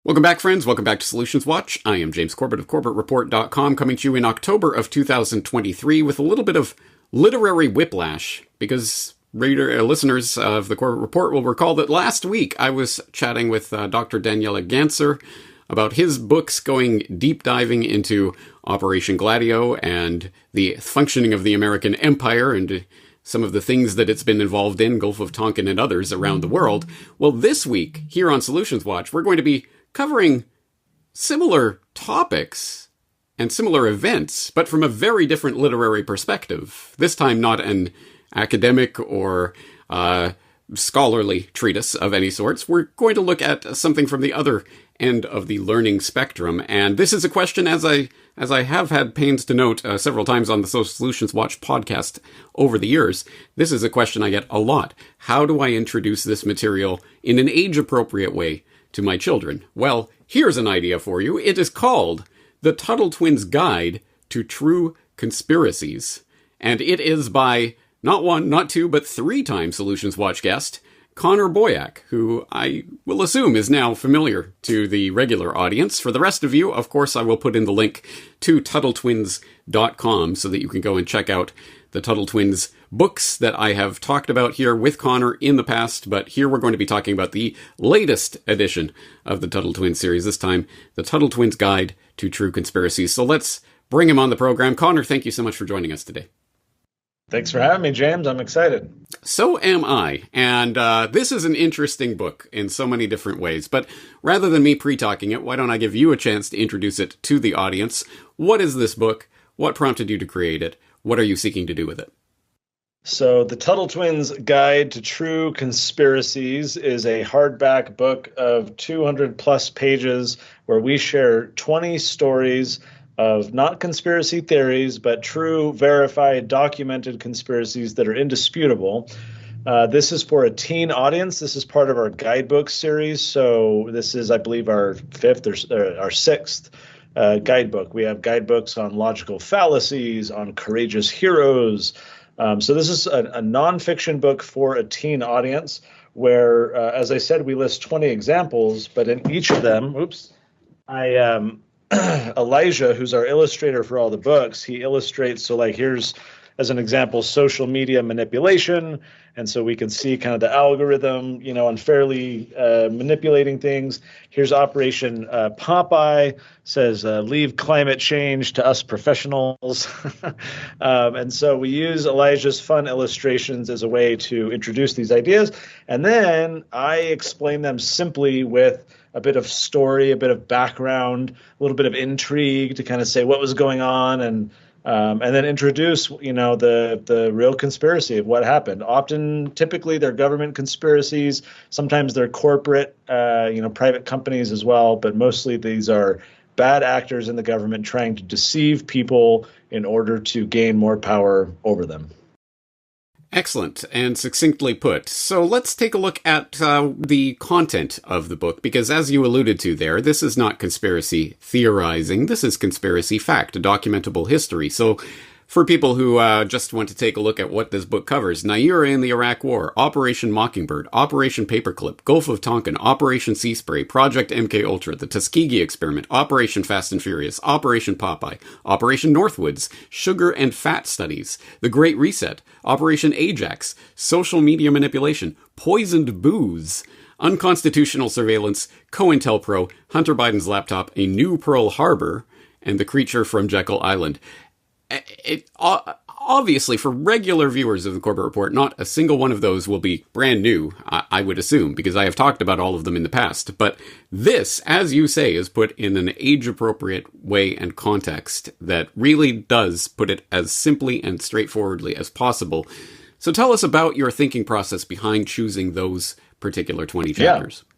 Welcome back, friends. Welcome back to Solutions Watch. I am James Corbett of CorbettReport.com, coming to you in October of 2023 with a little bit of literary whiplash, because listeners of the Corbett Report will recall that last week I was chatting with Dr. Daniela Ganser about his books going deep diving into Operation Gladio and the functioning of the American Empire and some of the things that it's been involved in, Gulf of Tonkin and others around the world. Well, this week, here on Solutions Watch, we're going to be covering similar topics and similar events, but from a very different literary perspective. This time not an academic or scholarly treatise of any sorts. We're going to look at something from the other end of the learning spectrum. And this is a question, as I have had pains to note several times on the Solutions Watch podcast over the years, this is a question I get a lot. How do I introduce this material in an age-appropriate way to my children? Well, here's an idea for you. It is called The Tuttle Twins Guide to True Conspiracies. And it is by not one, not two, but three-time Solutions Watch guest, Connor Boyack, who I will assume is now familiar to the regular audience. For the rest of you, of course, I will put in the link to TuttleTwins.com so that you can go and check out the Tuttle Twins books that I have talked about here with Connor in the past, but here we're going to be talking about the latest edition of the Tuttle Twins series, this time the Tuttle Twins Guide to True Conspiracies. So let's bring him on the program. Connor, thank you so much for joining us today. Thanks for having me, James. I'm excited. So am I. And this is an interesting book in so many different ways. But rather than me pre-talking it, why don't I give you a chance to introduce it to the audience? What is this book? What prompted you to create it? What are you seeking to do with it? So the Tuttle Twins Guide to True Conspiracies is a hardback book of 200 plus pages where we share 20 stories of not conspiracy theories, but true, verified, documented conspiracies that are indisputable. This is for a teen audience. This is part of our guidebook series. So this is, I believe, our fifth or our sixth guidebook. We have guidebooks on logical fallacies, on courageous heroes. So this is a nonfiction book for a teen audience where, as I said, we list 20 examples, but in each of them, Elijah, who's our illustrator for all the books, he illustrates. So like here's, as an example, social media manipulation. And so we can see kind of the algorithm, unfairly manipulating things. Here's Operation Popeye, says, leave climate change to us professionals. And so we use Elijah's fun illustrations as a way to introduce these ideas. And then I explain them simply with a bit of story, a bit of background, a little bit of intrigue to kind of say what was going on, and then introduce, the real conspiracy of what happened. Typically, they're government conspiracies. Sometimes they're corporate, private companies as well. But mostly these are bad actors in the government trying to deceive people in order to gain more power over them. Excellent and succinctly put. So let's take a look at the content of the book, because as you alluded to there, this is not conspiracy theorizing. This is conspiracy fact, a documentable history. So for people who just want to take a look at what this book covers, Naira in the Iraq War, Operation Mockingbird, Operation Paperclip, Gulf of Tonkin, Operation Sea Spray, Project MKUltra, the Tuskegee Experiment, Operation Fast and Furious, Operation Popeye, Operation Northwoods, Sugar and Fat Studies, The Great Reset, Operation Ajax, Social Media Manipulation, Poisoned Booze, Unconstitutional Surveillance, COINTELPRO, Hunter Biden's Laptop, A New Pearl Harbor, and The Creature from Jekyll Island. Obviously, for regular viewers of the Corbett Report, not a single one of those will be brand new, I would assume, because I have talked about all of them in the past. But this, as you say, is put in an age-appropriate way and context that really does put it as simply and straightforwardly as possible. So tell us about your thinking process behind choosing those particular 20 chapters. Yeah.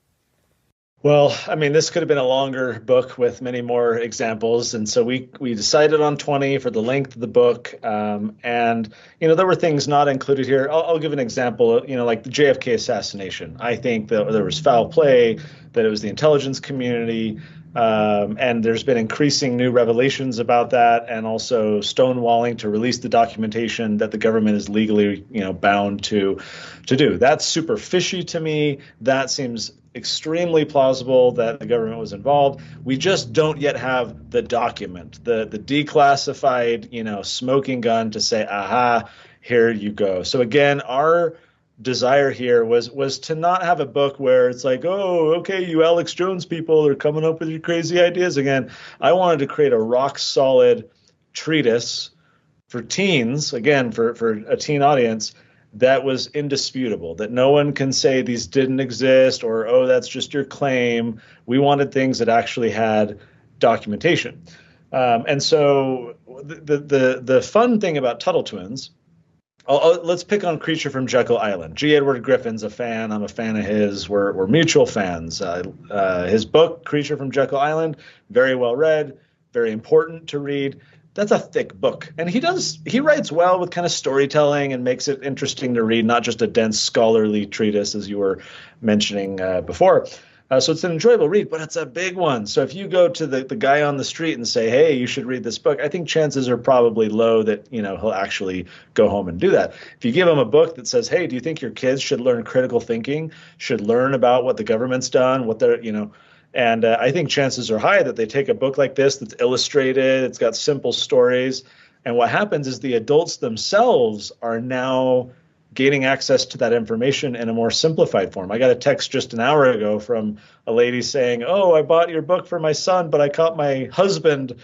Well, I mean, this could have been a longer book with many more examples. And so we decided on 20 for the length of the book. And there were things not included here. I'll give an example, like the JFK assassination. I think that there was foul play, that it was the intelligence community. And there's been increasing new revelations about that, and also stonewalling to release the documentation that the government is legally, bound to do. That's super fishy to me. That seems extremely plausible that the government was involved. We just don't yet have the document, the declassified, smoking gun to say, aha, here you go. So again, our desire here was to not have a book where it's like, oh, okay, you Alex Jones people are coming up with your crazy ideas again. I wanted to create a rock solid treatise for teens, again, for a teen audience, that was indisputable, that no one can say these didn't exist or, oh, that's just your claim. We wanted things that actually had documentation. And so the fun thing about Tuttle Twins, let's pick on Creature from Jekyll Island. G. Edward Griffin's a fan. I'm a fan of his. We're mutual fans. His book, Creature from Jekyll Island, very well read, very important to read. That's a thick book. And he writes well with kind of storytelling and makes it interesting to read, not just a dense scholarly treatise, as you were mentioning before. So it's an enjoyable read, but it's a big one. So if you go to the guy on the street and say, hey, you should read this book, I think chances are probably low that, he'll actually go home and do that. If you give him a book that says, hey, do you think your kids should learn critical thinking, should learn about what the government's done, what they're, and I think chances are high that they take a book like this that's illustrated, it's got simple stories. And what happens is the adults themselves are now gaining access to that information in a more simplified form. I got a text just an hour ago from a lady saying, oh, I bought your book for my son, but I caught my husband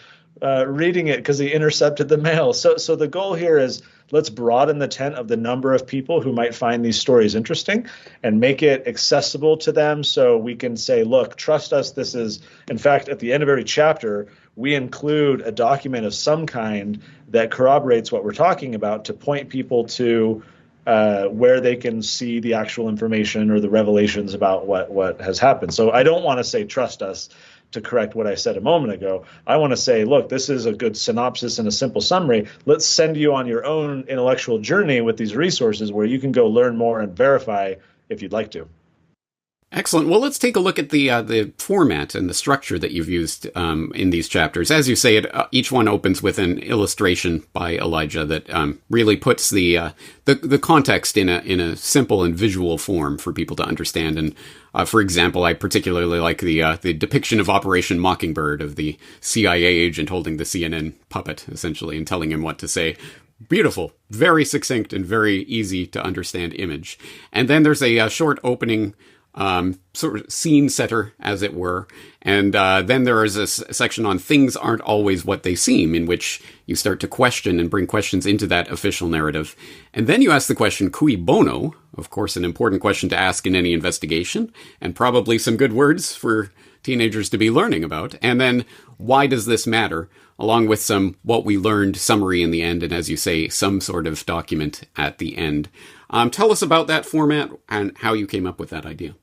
reading it because he intercepted the mail. So the goal here is let's broaden the tent of the number of people who might find these stories interesting and make it accessible to them so we can say, look, trust us. This is, in fact, at the end of every chapter, we include a document of some kind that corroborates what we're talking about to point people to where they can see the actual information or the revelations about what has happened. So I don't want to say trust us to correct what I said a moment ago. I want to say, look, this is a good synopsis and a simple summary. Let's send you on your own intellectual journey with these resources where you can go learn more and verify if you'd like to. Excellent. Well, let's take a look at the format and the structure that you've used in these chapters. As you say, each one opens with an illustration by Elijah that really puts the context in a simple and visual form for people to understand. And for example, I particularly like the depiction of Operation Mockingbird, of the CIA agent holding the CNN puppet essentially and telling him what to say. Beautiful, very succinct and very easy to understand image. And then there's a short opening sort of scene setter, as it were. And then there is a section on things aren't always what they seem, in which you start to question and bring questions into that official narrative. And then you ask the question, cui bono? Of course, an important question to ask in any investigation, and probably some good words for teenagers to be learning about. And then, why does this matter? Along with some what we learned summary in the end, and as you say, some sort of document at the end. Tell us about that format and how you came up with that idea.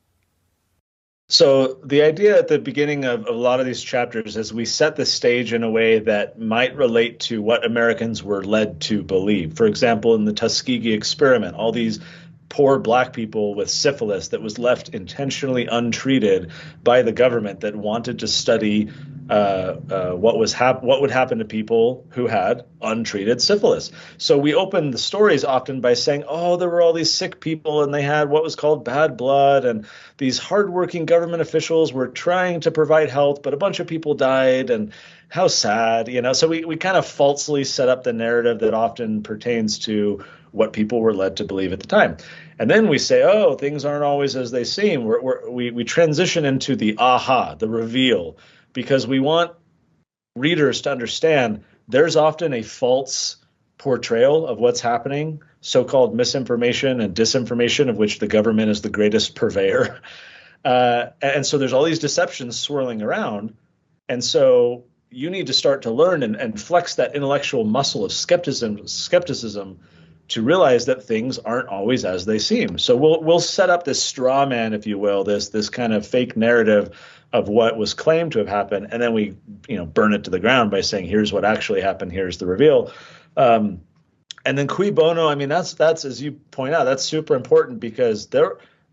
So the idea at the beginning of a lot of these chapters is we set the stage in a way that might relate to what Americans were led to believe. For example, in the Tuskegee experiment, all these poor black people with syphilis that was left intentionally untreated by the government that wanted to study what would happen to people who had untreated syphilis. So we open the stories often by saying, oh, there were all these sick people and they had what was called bad blood, and these hardworking government officials were trying to provide health, but a bunch of people died, and how sad, So we kind of falsely set up the narrative that often pertains to what people were led to believe at the time. And then we say, oh, things aren't always as they seem. We transition into the aha, the reveal, because we want readers to understand there's often a false portrayal of what's happening, so-called misinformation and disinformation, of which the government is the greatest purveyor. And so there's all these deceptions swirling around. And so you need to start to learn and flex that intellectual muscle of skepticism to realize that things aren't always as they seem. So we'll set up this straw man, if you will, this kind of fake narrative of what was claimed to have happened, and then we burn it to the ground by saying, here's what actually happened, here's the reveal. And then cui bono, I mean, that's as you point out, that's super important, because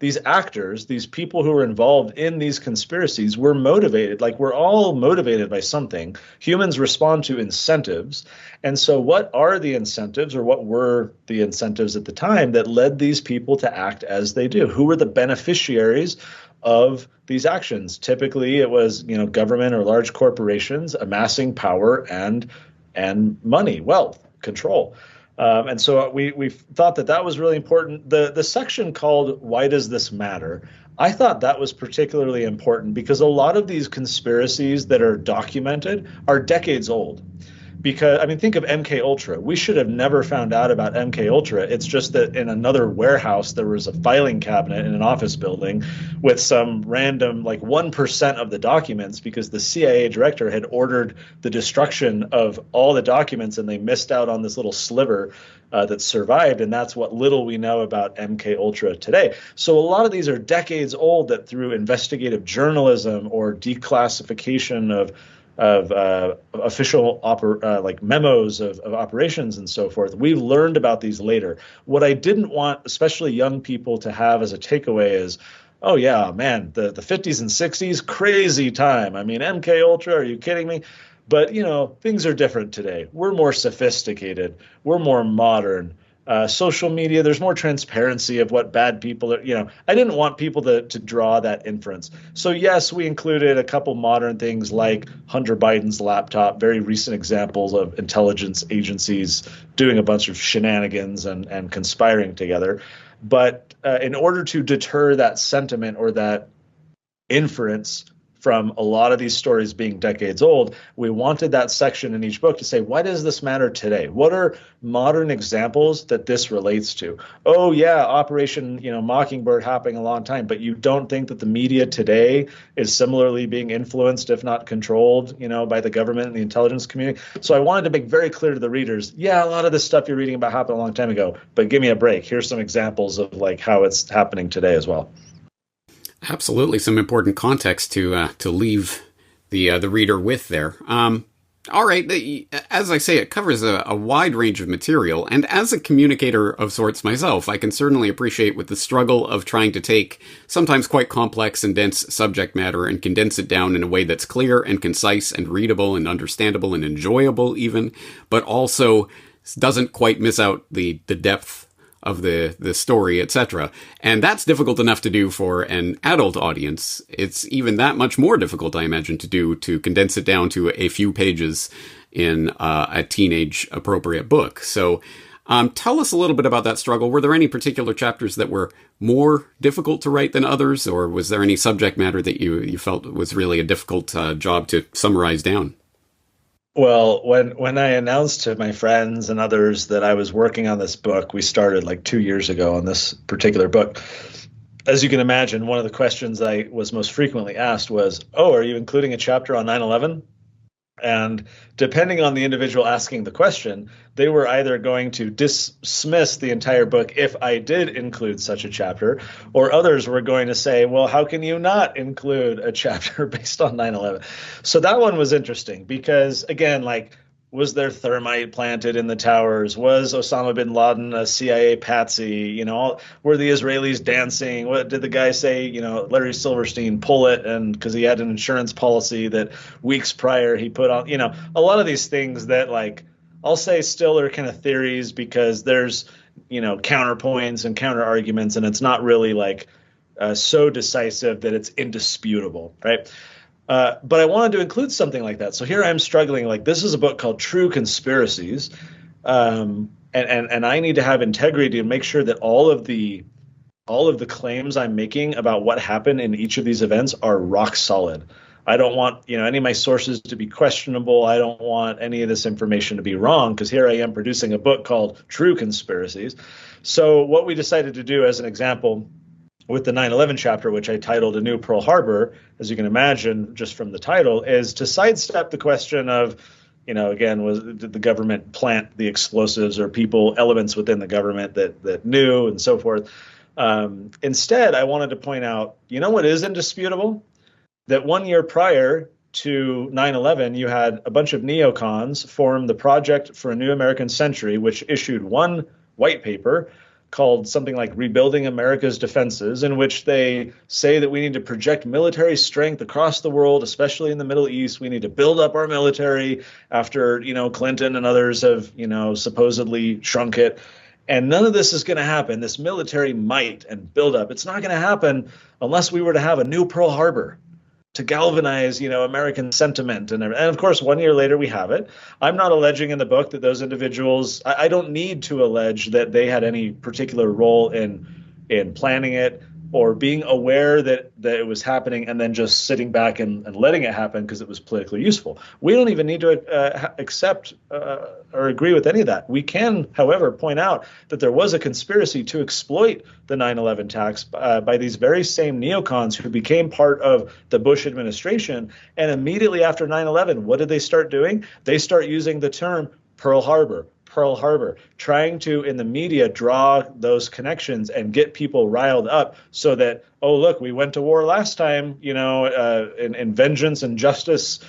these actors, these people who were involved in these conspiracies were motivated. Like, we're all motivated by something. Humans respond to incentives. And so what are the incentives, or what were the incentives at the time that led these people to act as they do? Who were the beneficiaries of these actions? Typically, it was, government or large corporations amassing power and money, wealth, control. And so we thought that was really important. The section called "Why Does This Matter?" I thought that was particularly important because a lot of these conspiracies that are documented are decades old. Because, I mean, think of MK Ultra. We should have never found out about MK Ultra. It's just that in another warehouse, there was a filing cabinet in an office building with some random, like 1% of the documents, because the CIA director had ordered the destruction of all the documents and they missed out on this little sliver that survived. And that's what little we know about MK Ultra today. So a lot of these are decades old that through investigative journalism or declassification of official like memos of operations and so forth. We've learned about these later. What I didn't want, especially young people, to have as a takeaway is, oh yeah, man, the 50s and 60s, crazy time. I mean, MK Ultra, are you kidding me? But, things are different today. We're more sophisticated. We're more modern. Social media, there's more transparency of what bad people are. I didn't want people to draw that inference. So yes, we included a couple modern things like Hunter Biden's laptop, very recent examples of intelligence agencies doing a bunch of shenanigans and conspiring together. But in order to deter that sentiment or that inference from a lot of these stories being decades old, we wanted that section in each book to say, why does this matter today? What are modern examples that this relates to? Oh yeah, Operation, Mockingbird happening a long time, but you don't think that the media today is similarly being influenced, if not controlled, by the government and the intelligence community? So I wanted to make very clear to the readers, yeah, a lot of this stuff you're reading about happened a long time ago, but give me a break. Here's some examples of like how it's happening today as well. Absolutely, some important context to leave the reader with there. All right, as I say, it covers a wide range of material, and as a communicator of sorts myself, I can certainly appreciate with the struggle of trying to take sometimes quite complex and dense subject matter and condense it down in a way that's clear and concise and readable and understandable and enjoyable even, but also doesn't quite miss out the depth of the story, etc. And that's difficult enough to do for an adult audience. It's even that much more difficult, I imagine, to do, to condense it down to a few pages in a teenage appropriate book. So tell us a little bit about that struggle. Were there any particular chapters that were more difficult to write than others, or was there any subject matter that you felt was really a difficult job to summarize down? Well, when I announced to my friends and others that I was working on this book, we started like 2 years ago on this particular book. As you can imagine, one of the questions I was most frequently asked was, oh, are you including a chapter on 9/11? And depending on the individual asking the question, they were either going to dismiss the entire book if I did include such a chapter, or others were going to say, well, how can you not include a chapter based on 9/11? So that one was interesting because, again, like, was there thermite planted in the towers? Was Osama bin Laden a CIA patsy? Were the Israelis dancing? What did the guy say? Larry Silverstein pull it, and because he had an insurance policy that weeks prior he put on. A lot of these things that, like, I'll say still are kind of theories because there's counterpoints and counter arguments, and it's not really like so decisive that it's indisputable, right? But I wanted to include something like that. So here I'm struggling. Like, this is a book called True Conspiracies, and I need to have integrity to make sure that all of the claims I'm making about what happened in each of these events are rock solid. I don't want any of my sources to be questionable. I don't want any of this information to be wrong, because here I am producing a book called True Conspiracies. So what we decided to do, as an example, with the 9/11 chapter, which I titled A New Pearl Harbor, as you can imagine just from the title, is to sidestep the question of, again, did the government plant the explosives, or elements within the government that knew, and so forth. Instead, I wanted to point out, what is indisputable? That 1 year prior to 9/11, you had a bunch of neocons form the Project for a New American Century, which issued one white paper called something like Rebuilding America's Defenses, in which they say that we need to project military strength across the world, especially in the Middle East. We need to build up our military after, Clinton and others have, supposedly shrunk it. And none of this is going to happen. This military might and build up, it's not going to happen unless we were to have a new Pearl Harbor to galvanize, American sentiment. And of course, 1 year later, we have it. I'm not alleging in the book that those individuals, I don't need to allege that they had any particular role in planning it or being aware that it was happening and then just sitting back and letting it happen because it was politically useful. We don't even need to accept or agree with any of that. We can, however, point out that there was a conspiracy to exploit the 9/11 attacks by these very same neocons who became part of the Bush administration. And immediately after 9/11, what did they start doing? They start using the term Pearl Harbor, trying to, in the media, draw those connections and get people riled up so that, oh, look, we went to war last time, in vengeance and justice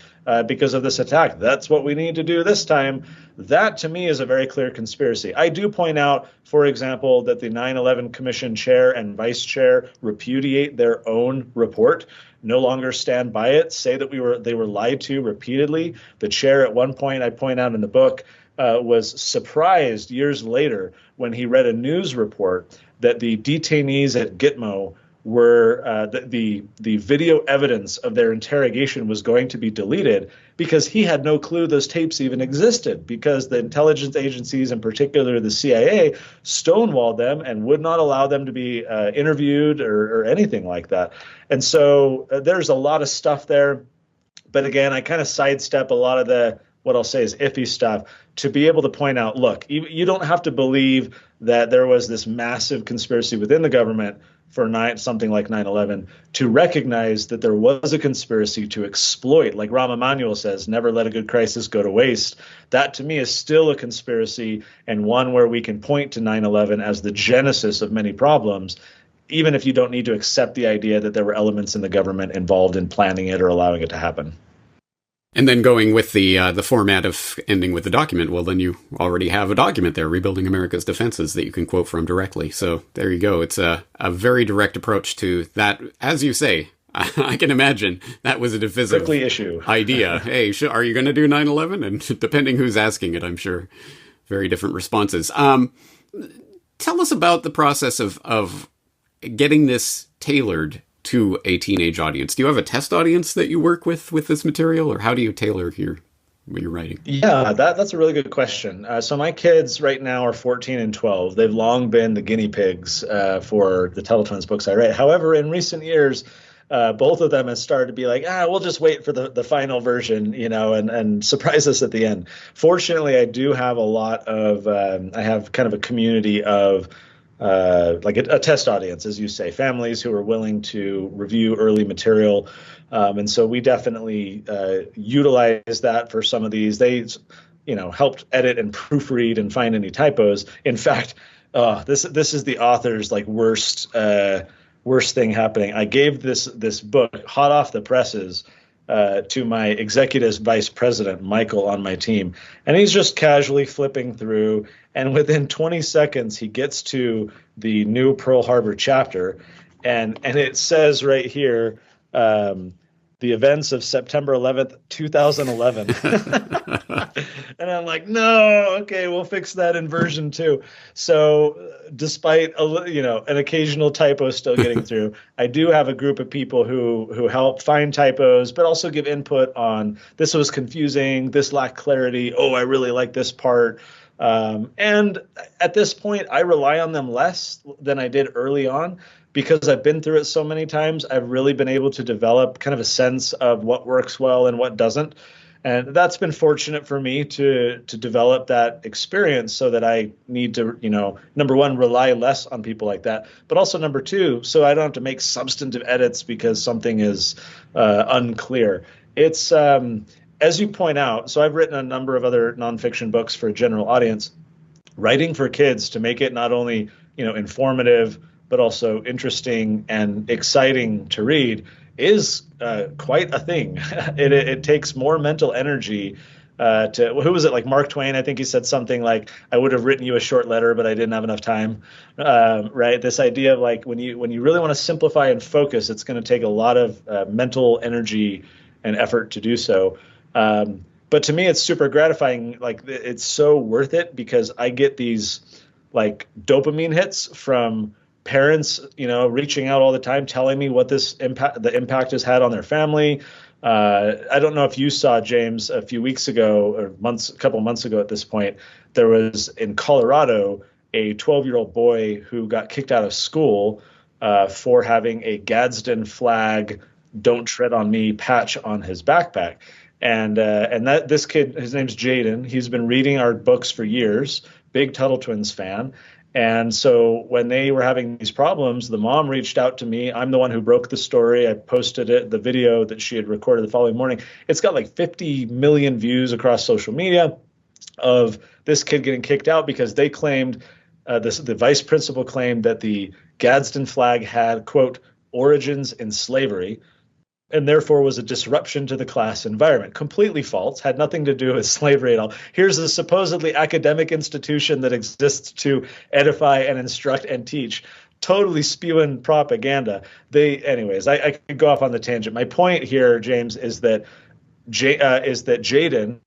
because of this attack. That's what we need to do this time. That, to me, is a very clear conspiracy. I do point out, for example, that the 9/11 Commission chair and vice chair repudiate their own report, no longer stand by it, say that they were lied to repeatedly. The chair, at one point, I point out in the book, was surprised years later when he read a news report that the detainees at Gitmo were the video evidence of their interrogation was going to be deleted because he had no clue those tapes even existed, because the intelligence agencies, in particular the CIA, stonewalled them and would not allow them to be interviewed or anything like that. And so there's a lot of stuff there. But again, I kind of sidestep a lot of the, what I'll say is iffy stuff, to be able to point out, look, you don't have to believe that there was this massive conspiracy within the government for something like 9/11 to recognize that there was a conspiracy to exploit, like Rahm Emanuel says, never let a good crisis go to waste. That, to me, is still a conspiracy, and one where we can point to 9/11 as the genesis of many problems, even if you don't need to accept the idea that there were elements in the government involved in planning it or allowing it to happen. And then going with the format of ending with the document, well, then you already have a document there, Rebuilding America's Defenses, that you can quote from directly. So there you go. It's a very direct approach to that. As you say, I can imagine that was a divisive issue idea. Hey, are you going to do 9/11? And depending who's asking it, I'm sure very different responses. Tell us about the process of getting this tailored to a teenage audience. Do you have a test audience that you work with this material, or how do you tailor your writing? Yeah, that's a really good question. So my kids right now are 14 and 12. They've long been the guinea pigs for the Tuttle Twins books I write. However, in recent years, both of them have started to be like, we'll just wait for the final version, and surprise us at the end. Fortunately, I do have a lot of, I have kind of a community of like a test audience, as you say, families who are willing to review early material. And so we definitely utilize that for some of these. They, helped edit and proofread and find any typos. In fact, this is the author's like worst thing happening. I gave this book hot off the presses to my executive vice president, Michael, on my team. And he's just casually flipping through. And within 20 seconds, he gets to the new Pearl Harbor chapter. And it says right here, the events of September 11th, 2011. And I'm like, no, okay, we'll fix that in version 2. So despite, an occasional typo still getting through, I do have a group of people who help find typos, but also give input on this was confusing, this lacked clarity. Oh, I really like this part. And at this point, I rely on them less than I did early on, because I've been through it so many times. I've really been able to develop kind of a sense of what works well and what doesn't. And that's been fortunate for me to develop that experience, so that I need to, number one, rely less on people like that. But also, number two, so I don't have to make substantive edits because something is unclear. It's, as you point out, so I've written a number of other nonfiction books for a general audience. Writing for kids, to make it not only, informative, but also interesting and exciting to read, is quite a thing. It takes more mental energy who was it, like Mark Twain? I think he said something like, "I would have written you a short letter, but I didn't have enough time." Right? This idea of like when you really want to simplify and focus, it's going to take a lot of mental energy and effort to do so. But to me, it's super gratifying. Like it's so worth it because I get these like dopamine hits from parents, reaching out all the time, telling me what the impact has had on their family. I don't know if you saw, James, a few weeks ago or a couple months ago at this point, there was in Colorado a 12-year-old boy who got kicked out of school for having a Gadsden flag "Don't Tread on Me" patch on his backpack. And that this kid, his name's Jaden. He's been reading our books for years, big Tuttle Twins fan. And so when they were having these problems, the mom reached out to me. I'm the one who broke the story. I posted the video that she had recorded the following morning. It's got like 50 million views across social media of this kid getting kicked out because they claimed, the vice principal claimed that the Gadsden flag had, quote, origins in slavery, and therefore was a disruption to the class environment. Completely false, had nothing to do with slavery at all. Here's a supposedly academic institution that exists to edify and instruct and teach, totally spewing propaganda. Anyways, I could go off on the tangent. My point here, James, is that Jaden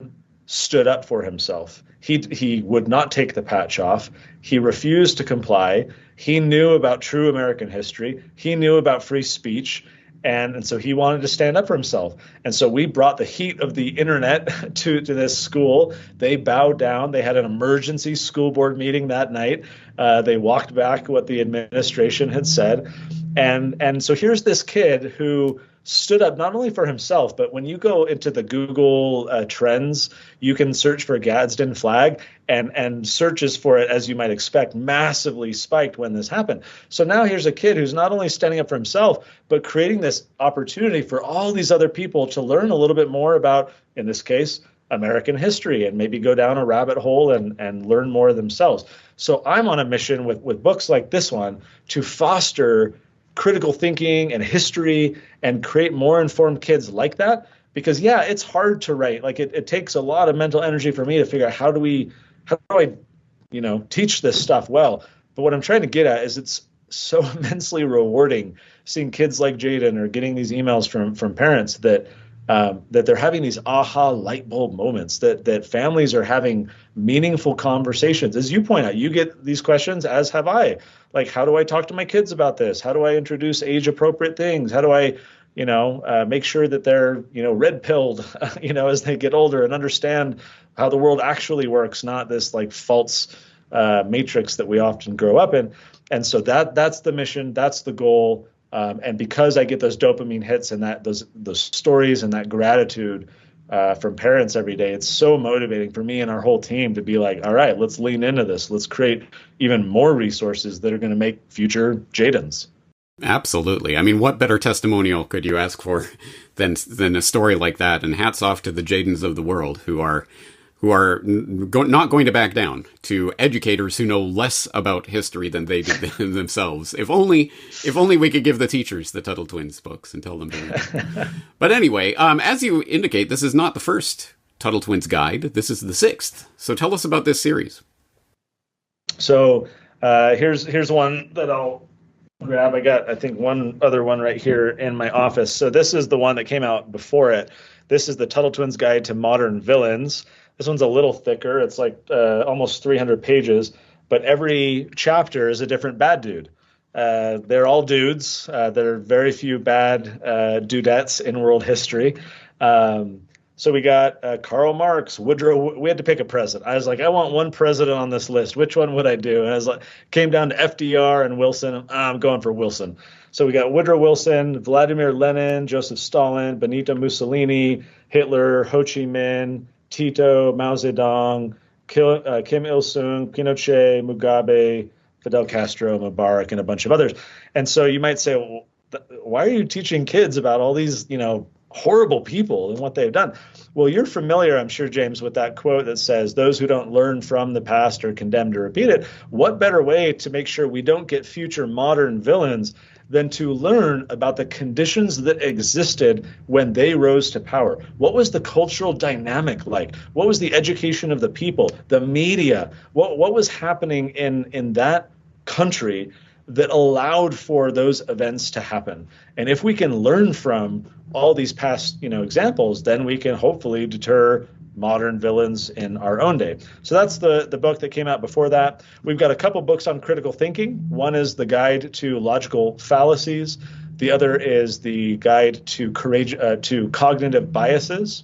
stood up for himself. He would not take the patch off. He refused to comply. He knew about true American history. He knew about free speech. And so he wanted to stand up for himself. And so we brought the heat of the internet to this school. They bowed down. They had an emergency school board meeting that night. They walked back what the administration had said. And so here's this kid who stood up not only for himself, but when you go into the Google trends, you can search for Gadsden flag, and searches for it, as you might expect, massively spiked when this happened. So now here's a kid who's not only standing up for himself, but creating this opportunity for all these other people to learn a little bit more about, in this case, American history, and maybe go down a rabbit hole and learn more themselves. So I'm on a mission with books like this one to foster critical thinking and history and create more informed kids like that. Because yeah, it's hard to write. Like it takes a lot of mental energy for me to figure out how do I teach this stuff well. But what I'm trying to get at is it's so immensely rewarding seeing kids like Jaden or getting these emails from parents that they're having these aha light bulb moments, that families are having meaningful conversations. As you point out, you get these questions, as have I. Like, how do I talk to my kids about this? How do I introduce age appropriate things? How do I, make sure that they're, red pilled, as they get older and understand how the world actually works, not this like false matrix that we often grow up in. And so that's the mission. That's the goal. And because I get those dopamine hits and those stories and that gratitude from parents every day, it's so motivating for me and our whole team to be like, all right, let's lean into this. Let's create even more resources that are going to make future Jadens. Absolutely. I mean, what better testimonial could you ask for than a story like that? And hats off to the Jadens of the world who are not going to back down to educators who know less about history than they did themselves. If only we could give the teachers the Tuttle Twins books and tell them to read. But anyway, as you indicate, this is not the first Tuttle Twins guide. This is the 6th. So tell us about this series. So here's one that I'll grab. I got, I think, one other one right here in my office. So this is the one that came out before it. This is the Tuttle Twins Guide to Modern Villains. This one's a little thicker. It's like almost 300 pages, but every chapter is a different bad dude. They're all dudes. There are very few bad dudettes in world history. So we got Karl Marx, Woodrow. We had to pick a president. I was like, I want one president on this list. Which one would I do? And I was like, came down to FDR and Wilson. I'm going for Wilson. So we got Woodrow Wilson, Vladimir Lenin, Joseph Stalin, Benito Mussolini, Hitler, Ho Chi Minh, Tito, Mao Zedong, Kim Il-sung, Pinochet, Mugabe, Fidel Castro, Mubarak, and a bunch of others. And so you might say, well, why are you teaching kids about all these, horrible people and what they've done? Well, you're familiar, I'm sure, James, with that quote that says, those who don't learn from the past are condemned to repeat it. What better way to make sure we don't get future modern villains than to learn about the conditions that existed when they rose to power. What was the cultural dynamic like? What was the education of the people, the media? What was happening in that country that allowed for those events to happen? And if we can learn from all these past, examples, then we can hopefully deter modern villains in our own day. So that's the book that came out before that. We've got a couple books on critical thinking. One is the Guide to Logical Fallacies. The other is the Guide to Cognitive Biases.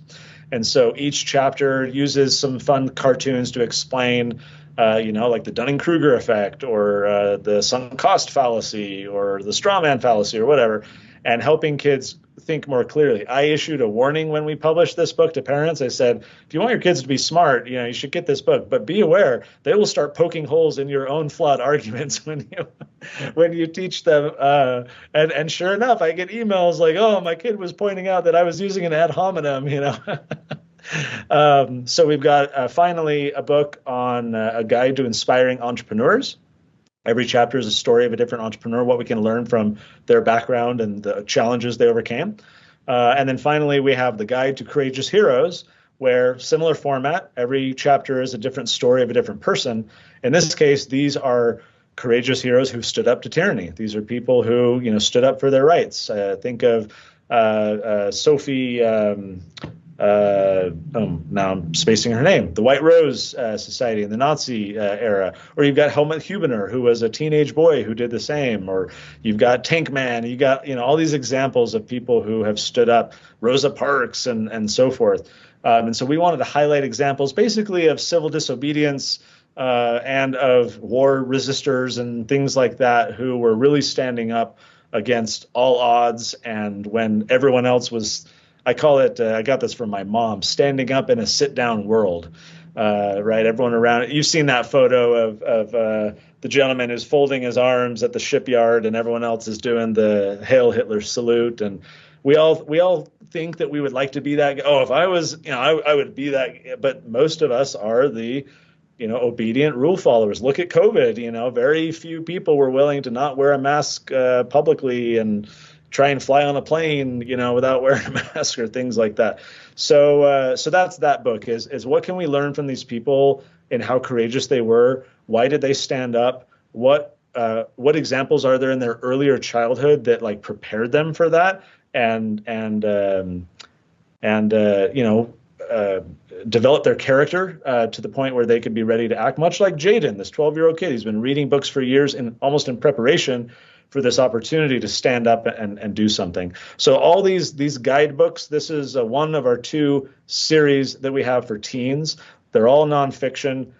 And so each chapter uses some fun cartoons to explain like the Dunning-Kruger effect, or the sunk cost fallacy, or the straw man fallacy, or whatever, and helping kids think more clearly. I issued a warning when we published this book to parents. I said, if you want your kids to be smart, you should get this book, but be aware they will start poking holes in your own flawed arguments when you teach them. And sure enough, I get emails like, oh, my kid was pointing out that I was using an ad hominem, So we've got finally a book on a guide to inspiring entrepreneurs. Every chapter is a story of a different entrepreneur, what we can learn from their background and the challenges they overcame. And then finally, we have the Guide to Courageous Heroes, where similar format, every chapter is a different story of a different person. In this case, these are courageous heroes who stood up to tyranny. These are people who, stood up for their rights. Think of Sophie. Now I'm spacing her name, the White Rose Society in the Nazi era. Or you've got Helmut Hubener, who was a teenage boy who did the same. Or you've got Tank Man. You got, all these examples of people who have stood up, Rosa Parks and so forth. And so we wanted to highlight examples basically of civil disobedience and of war resistors and things like that, who were really standing up against all odds. And when everyone else was, I call it, I got this from my mom, standing up in a sit-down world, right? Everyone around. You've seen that photo of the gentleman who's folding his arms at the shipyard, and everyone else is doing the Hail Hitler salute. And we all think that we would like to be that. Oh, if I was, I would be that. But most of us are the, obedient rule followers. Look at COVID. Very few people were willing to not wear a mask publicly and try and fly on a plane, without wearing a mask or things like that. So that's that book is what can we learn from these people and how courageous they were? Why did they stand up? What examples are there in their earlier childhood that prepared them for that and develop their character to the point where they could be ready to act, much like Jaden, this 12-year-old kid. He's been reading books for years and almost in preparation for this opportunity to stand up and do something. So all these guidebooks, this is one of our 2 series that we have for teens. They're all nonfiction,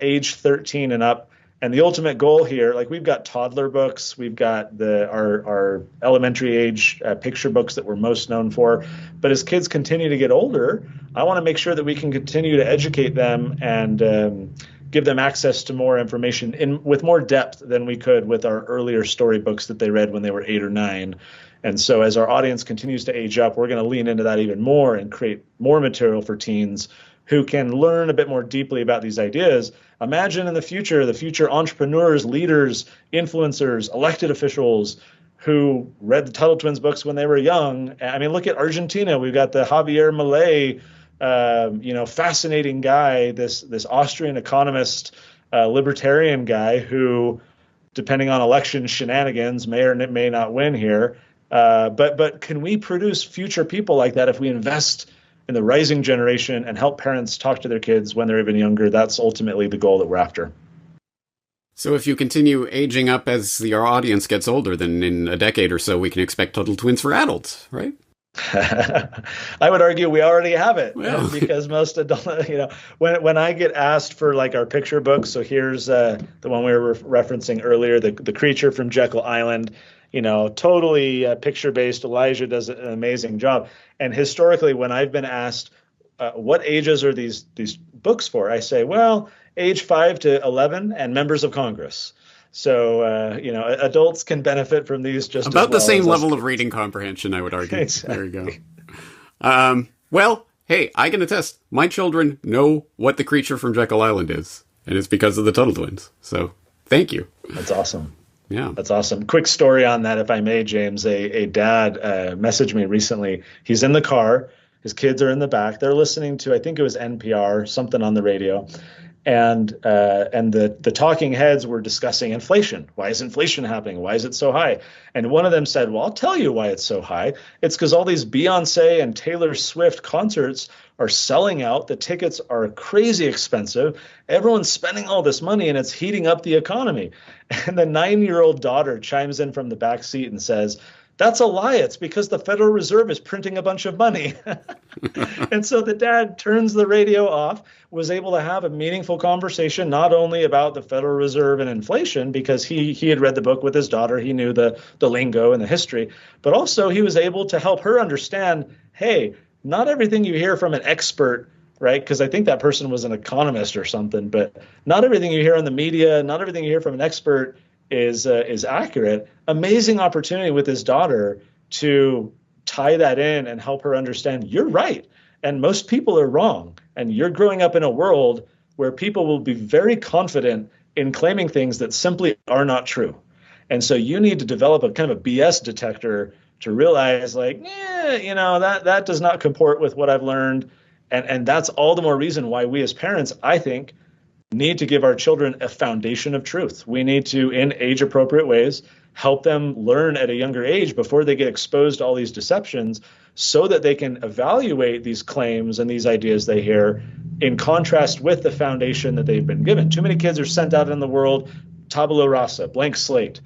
age 13 and up. And the ultimate goal here, we've got toddler books, we've got our elementary age picture books that we're most known for. But as kids continue to get older, I want to make sure that we can continue to educate them and give them access to more information with more depth than we could with our earlier storybooks that they read when they were 8 or 9. And so as our audience continues to age up, we're going to lean into that even more and create more material for teens who can learn a bit more deeply about these ideas. Imagine in the future entrepreneurs, leaders, influencers, elected officials who read the Tuttle Twins books when they were young. I mean, look at Argentina. We've got the Javier Milei, fascinating guy, this Austrian economist, libertarian guy who, depending on election shenanigans, may or may not win here. But can we produce future people like that if we invest in the rising generation and help parents talk to their kids when they're even younger? That's ultimately the goal that we're after. So if you continue aging up as our audience gets older, then in a decade or so, we can expect Tuttle Twins for adults, right? I would argue we already have it, well, because most adult, when I get asked for our picture books, so here's the one we were referencing earlier, the creature from Jekyll Island, totally picture-based. Elijah does an amazing job. And historically, when I've been asked, what ages are these books for? I say, well, age 5 to 11 and members of Congress. So, adults can benefit from these just about the same level kids. Of reading comprehension, I would argue. Exactly. There you go. Well, hey, I can attest. My children know what the creature from Jekyll Island is, and it's because of the Tuttle Twins. So, thank you. That's awesome. Yeah. That's awesome. Quick story on that, if I may, James. A dad messaged me recently. He's in the car. His kids are in the back. They're listening to, I think it was NPR, something on the radio. And the talking heads were discussing inflation. Why is inflation happening? Why is it so high? And one of them said, well, I'll tell you why it's so high. It's because all these Beyonce and Taylor Swift concerts are selling out. The tickets are crazy expensive. Everyone's spending all this money, and it's heating up the economy. And the 9-year-old daughter chimes in from the back seat and says, that's a lie. It's because the Federal Reserve is printing a bunch of money. And so the dad turns the radio off, was able to have a meaningful conversation, not only about the Federal Reserve and inflation, because he had read the book with his daughter. He knew the lingo and the history, but also he was able to help her understand, hey, not everything you hear from an expert, right? Because I think that person was an economist or something, but not everything you hear on the media, not everything you hear from an expert is accurate. Amazing opportunity with his daughter to tie that in and help her understand you're right and most people are wrong, and you're growing up in a world where people will be very confident in claiming things that simply are not true. And so you need to develop a kind of a BS detector to realize, like, that does not comport with what I've learned. And that's all the more reason why we as parents, I think, need to give our children a foundation of truth. We need to, in age-appropriate ways, help them learn at a younger age before they get exposed to all these deceptions, so that they can evaluate these claims and these ideas they hear in contrast with the foundation that they've been given. Too many kids are sent out in the world, tabula rasa, blank slate,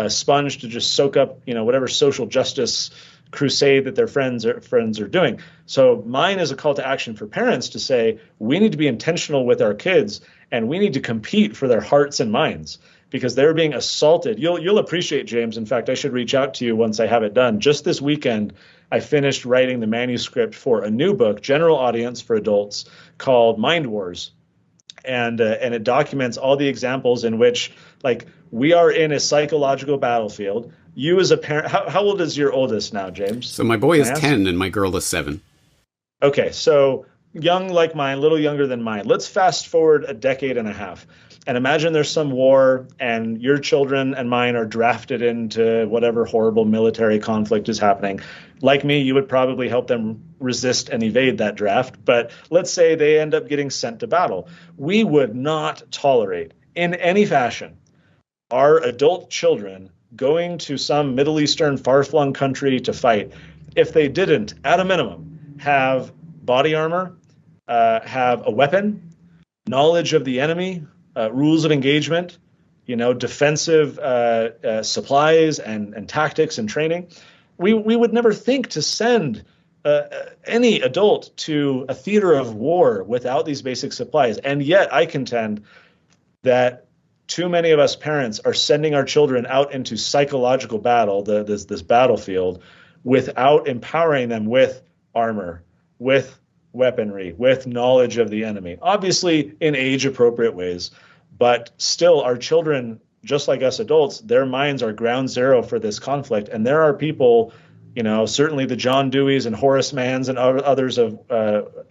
sponge to just soak up, whatever social justice crusade that their friends are doing. So mine is a call to action for parents to say, we need to be intentional with our kids, and we need to compete for their hearts and minds, because they're being assaulted. You'll appreciate, James. In fact, I should reach out to you once I have it done. Just this weekend, I finished writing the manuscript for a new book, general audience for adults, called Mind Wars. And it documents all the examples in which, like, we are in a psychological battlefield. You as a parent, how old is your oldest now, James? So my boy is 10 and my girl is 7. Okay, so young like mine, a little younger than mine. Let's fast forward a decade and a half. And imagine there's some war and your children and mine are drafted into whatever horrible military conflict is happening. Like me, you would probably help them resist and evade that draft. But let's say they end up getting sent to battle. We would not tolerate in any fashion our adult children going to some Middle Eastern far-flung country to fight if they didn't, at a minimum, have body armor, have a weapon, knowledge of the enemy, rules of engagement, defensive supplies and tactics and training. We would never think to send any adult to a theater of war without these basic supplies. And yet I contend that too many of us parents are sending our children out into psychological battle, this battlefield, without empowering them with armor, with weaponry, with knowledge of the enemy, obviously in age-appropriate ways. But still, our children, just like us adults, their minds are ground zero for this conflict. And there are people, certainly the John Deweys and Horace Manns and others of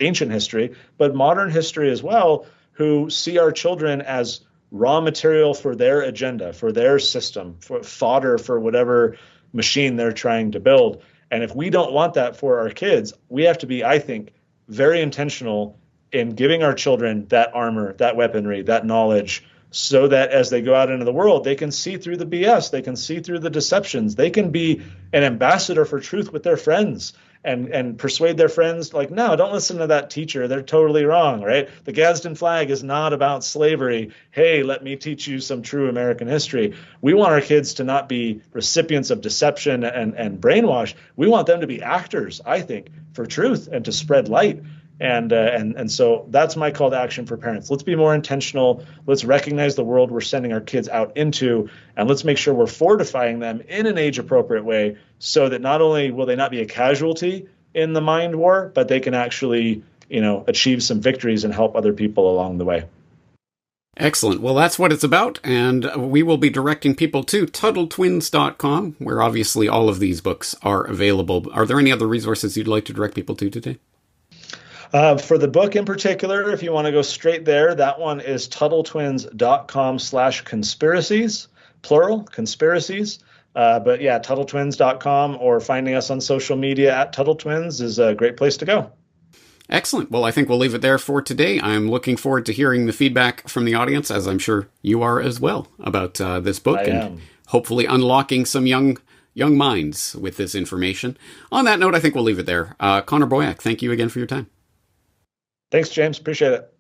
ancient history, but modern history as well, who see our children as raw material for their agenda, for their system, for fodder for whatever machine they're trying to build. And if we don't want that for our kids, we have to be, I think, very intentional in giving our children that armor, that weaponry, that knowledge, so that as they go out into the world, they can see through the BS, they can see through the deceptions, they can be an ambassador for truth with their friends and persuade their friends, like, no, don't listen to that teacher. They're totally wrong, right? The Gadsden flag is not about slavery. Hey, let me teach you some true American history. We want our kids to not be recipients of deception and brainwash. We want them to be actors, I think, for truth and to spread light. And so that's my call to action for parents. Let's be more intentional. Let's recognize the world we're sending our kids out into, and let's make sure we're fortifying them in an age-appropriate way, so that not only will they not be a casualty in the mind war, but they can actually, achieve some victories and help other people along the way. Excellent. Well, that's what it's about, and we will be directing people to TuttleTwins.com, where obviously all of these books are available. Are there any other resources you'd like to direct people to today? For the book in particular, if you want to go straight there, that one is TuttleTwins.com/conspiracies. plural, conspiracies. But yeah, TuttleTwins.com or finding us on social media at Tuttle Twins is a great place to go. Excellent. Well, I think we'll leave it there for today. I'm looking forward to hearing the feedback from the audience, as I'm sure you are as well, about this book and hopefully unlocking some young minds with this information. On that note, I think we'll leave it there. Connor Boyack, thank you again for your time. Thanks, James. Appreciate it.